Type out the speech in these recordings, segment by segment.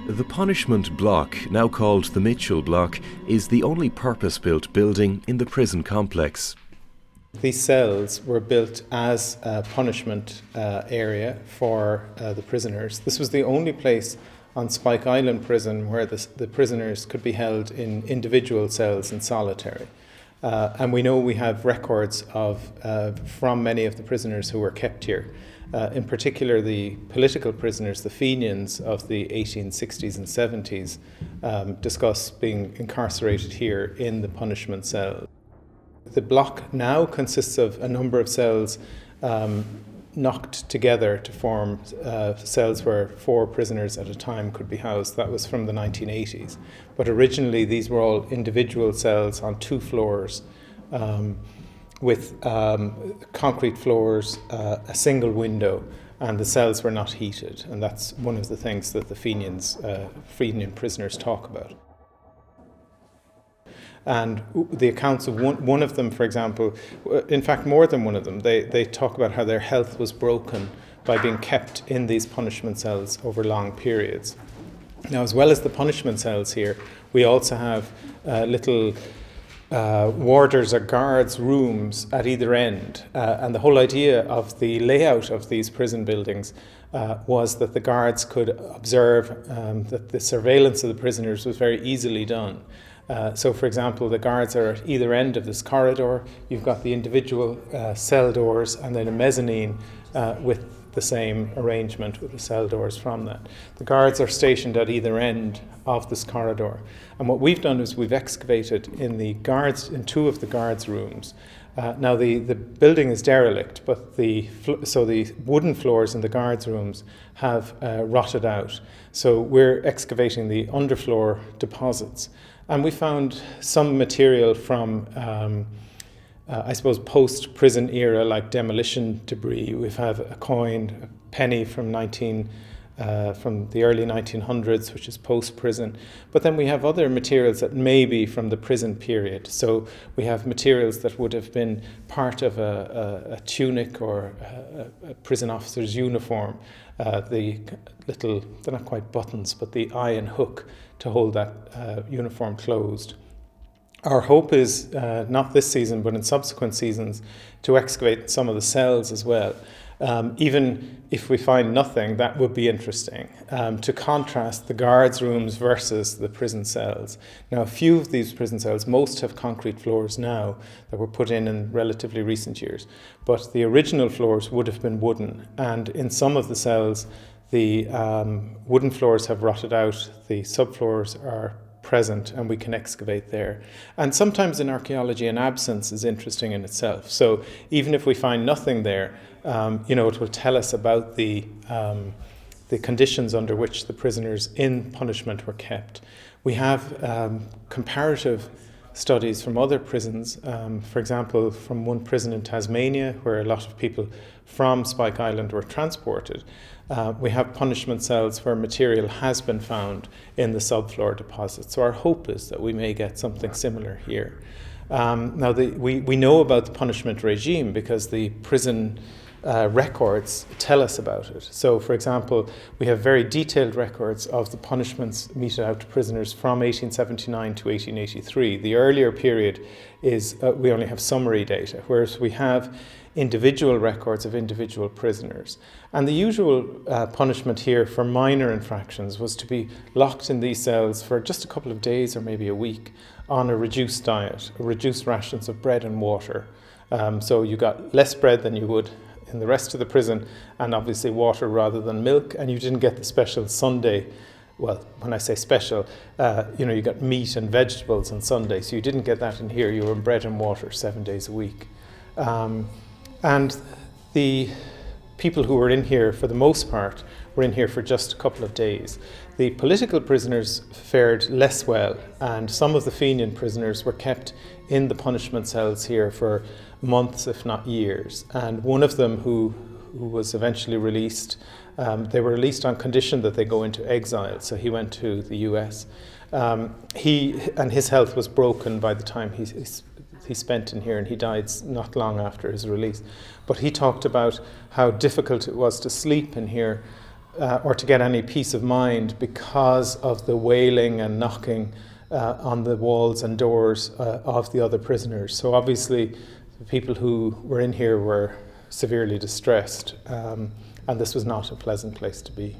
The punishment block, now called the Mitchell Block, is the only purpose-built building in the prison complex. These cells were built as a punishment area for the prisoners. This was the only place on Spike Island Prison where the prisoners could be held in individual cells in solitary. And we know we have records from many of the prisoners who were kept here. In particular, the political prisoners, the Fenians of the 1860s and 70s, discuss being incarcerated here in the punishment cell. The block now consists of a number of cells knocked together to form cells where 4 prisoners at a time could be housed. That was from the 1980s. But originally these were all individual cells on 2 floors with concrete floors, a single window, and the cells were not heated. And that's one of the things that the Fenian prisoners talk about. And the accounts of one of them, for example, in fact more than one of them, they talk about how their health was broken by being kept in these punishment cells over long periods. Now, as well as the punishment cells here, we also have little warders or guards rooms at either end. And the whole idea of the layout of these prison buildings was that the guards could observe that the surveillance of the prisoners was very easily done. So, for example, the guards are at either end of this corridor. You've got the individual cell doors and then a mezzanine with the same arrangement with the cell doors from that. The guards are stationed at either end of this corridor. And what we've done is we've excavated in 2 of the guards' rooms. Now the building is derelict, but the wooden floors in the guards' rooms have rotted out. So we're excavating the underfloor deposits. And we found some material from, I suppose, post-prison era, like demolition debris. We have a coin, a penny from the early 1900s, which is post-prison. But then we have other materials that may be from the prison period. So we have materials that would have been part of a tunic or a prison officer's uniform. They're not quite buttons, but the eye and hook to hold that uniform closed. Our hope is, not this season, but in subsequent seasons, to excavate some of the cells as well. Even if we find nothing, that would be interesting, to contrast the guards' rooms versus the prison cells. Now, a few of these prison cells, most have concrete floors now that were put in relatively recent years, but the original floors would have been wooden, and in some of the cells, the wooden floors have rotted out, the subfloors are present, and we can excavate there. And sometimes in archaeology, an absence is interesting in itself. So even if we find nothing there, it will tell us about the conditions under which the prisoners in punishment were kept. We have comparative studies from other prisons, for example, from one prison in Tasmania, where a lot of people from Spike Island were transported. We have punishment cells where material has been found in the subfloor deposits. So our hope is that we may get something similar here. Now, we know about the punishment regime because the prison records tell us about it. So, for example, we have very detailed records of the punishments meted out to prisoners from 1879 to 1883. The earlier period is, we only have summary data, whereas we have individual records of individual prisoners. And the usual punishment here for minor infractions was to be locked in these cells for just a couple of days or maybe a week on a reduced diet, reduced rations of bread and water. So you got less bread than you would in the rest of the prison, and obviously water rather than milk, and you didn't get the special Sunday. Well, when I say special, you got meat and vegetables on Sunday, so you didn't get that in here. You were on bread and water 7 days a week. And the people who were in here, for the most part, were in here for just a couple of days. The political prisoners fared less well, and some of the Fenian prisoners were kept in the punishment cells here for months, if not years. And one of them who was eventually released, they were released on condition that they go into exile, so he went to the US. His health was broken by the time he spent in here, and he died not long after his release. But he talked about how difficult it was to sleep in here or to get any peace of mind because of the wailing and knocking on the walls and doors of the other prisoners. So obviously the people who were in here were severely distressed, and this was not a pleasant place to be.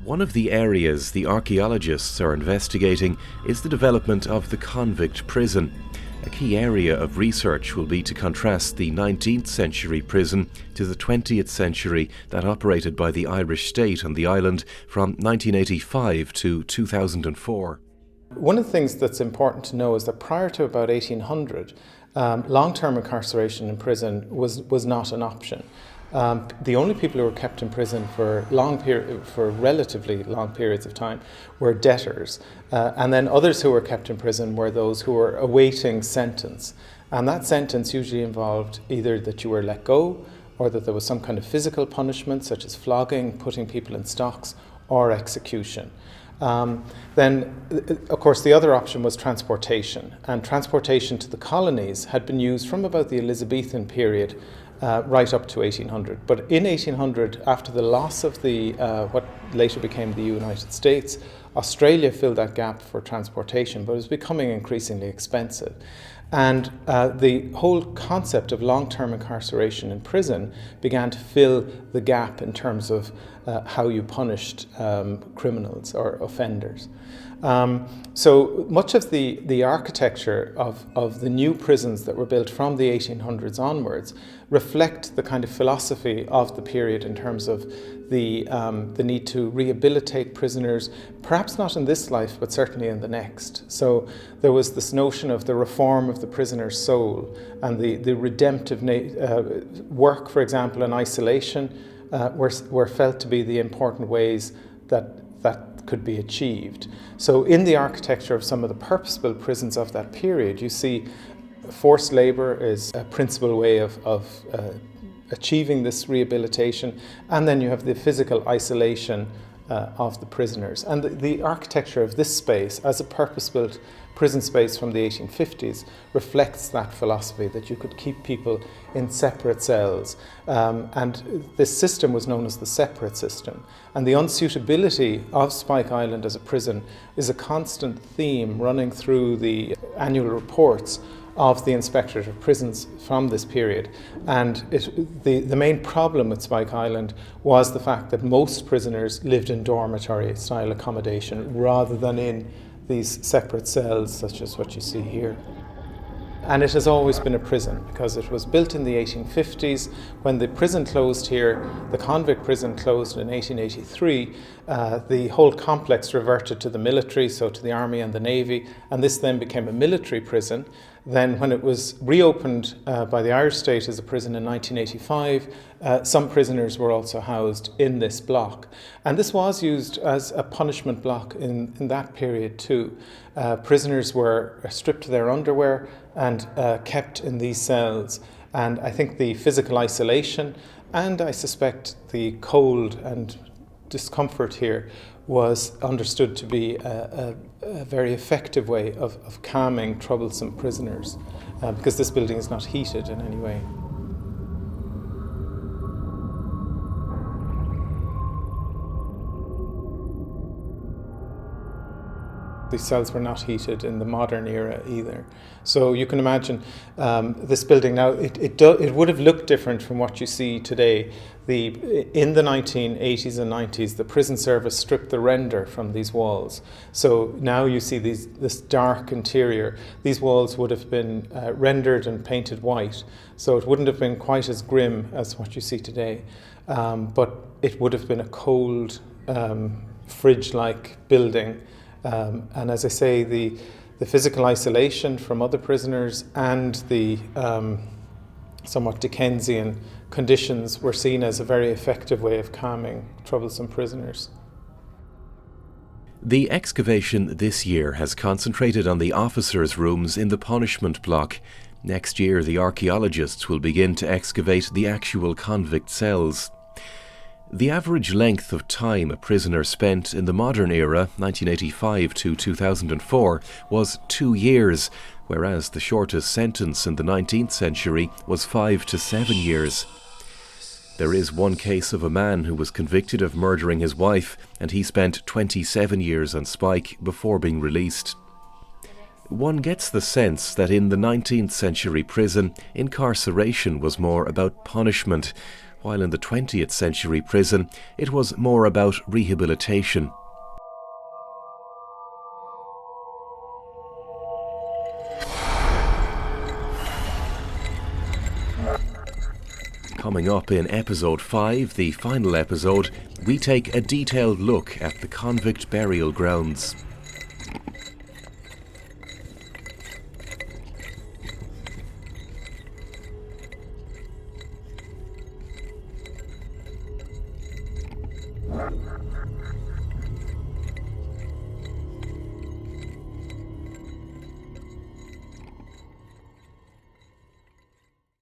One of the areas the archaeologists are investigating is the development of the convict prison. A key area of research will be to contrast the 19th century prison to the 20th century that operated by the Irish state on the island from 1985 to 2004. One of the things that's important to know is that prior to about 1800, long-term incarceration in prison was not an option. The only people who were kept in prison for relatively long periods of time were debtors, and then others who were kept in prison were those who were awaiting sentence. And that sentence usually involved either that you were let go, or that there was some kind of physical punishment, such as flogging, putting people in stocks, or execution. Then, of course, the other option was transportation, and transportation to the colonies had been used from about the Elizabethan period right up to 1800. But in 1800, after the loss of the what later became the United States, Australia filled that gap for transportation, but it was becoming increasingly expensive. And the whole concept of long-term incarceration in prison began to fill the gap in terms of how you punished criminals or offenders. So much of the architecture of the new prisons that were built from the 1800s onwards reflect the kind of philosophy of the period in terms of the need to rehabilitate prisoners, perhaps not in this life, but certainly in the next. So there was this notion of the reform of the prisoner's soul and the redemptive work, for example, in isolation, were felt to be the important ways that could be achieved. So in the architecture of some of the purpose-built prisons of that period, you see forced labour is a principal way of achieving this rehabilitation, and then you have the physical isolation of the prisoners. And the architecture of this space as a purpose-built prison space from the 1850s reflects that philosophy, that you could keep people in separate cells. And this system was known as the separate system. And the unsuitability of Spike Island as a prison is a constant theme running through the annual reports of the Inspectorate of Prisons from this period. And the main problem with Spike Island was the fact that most prisoners lived in dormitory style accommodation rather than in these separate cells such as what you see here. And it has always been a prison because it was built in the 1850s. When the prison closed here, the convict prison closed in 1883, the whole complex reverted to the military, so to the Army and the Navy, and this then became a military prison. Then when it was reopened by the Irish state as a prison in 1985, some prisoners were also housed in this block. And this was used as a punishment block in that period too. Prisoners were stripped of their underwear and kept in these cells. And I think the physical isolation and I suspect the cold and discomfort here was understood to be a very effective way of calming troublesome prisoners, because this building is not heated in any way. These cells were not heated in the modern era either. So you can imagine this building now, it would have looked different from what you see today. In the 1980s and 90s, the prison service stripped the render from these walls. So now you see this dark interior. These walls would have been rendered and painted white. So it wouldn't have been quite as grim as what you see today. But it would have been a cold, fridge-like building. And as I say, the physical isolation from other prisoners and the somewhat Dickensian conditions were seen as a very effective way of calming troublesome prisoners. The excavation this year has concentrated on the officers' rooms in the punishment block. Next year, the archaeologists will begin to excavate the actual convict cells. The average length of time a prisoner spent in the modern era, 1985 to 2004, was 2 years, whereas the shortest sentence in the 19th century was 5 to 7 years. There is one case of a man who was convicted of murdering his wife, and he spent 27 years on spike before being released. One gets the sense that in the 19th century prison, incarceration was more about punishment, while in the 20th century prison, it was more about rehabilitation. Coming up in episode 5, the final episode, we take a detailed look at the convict burial grounds.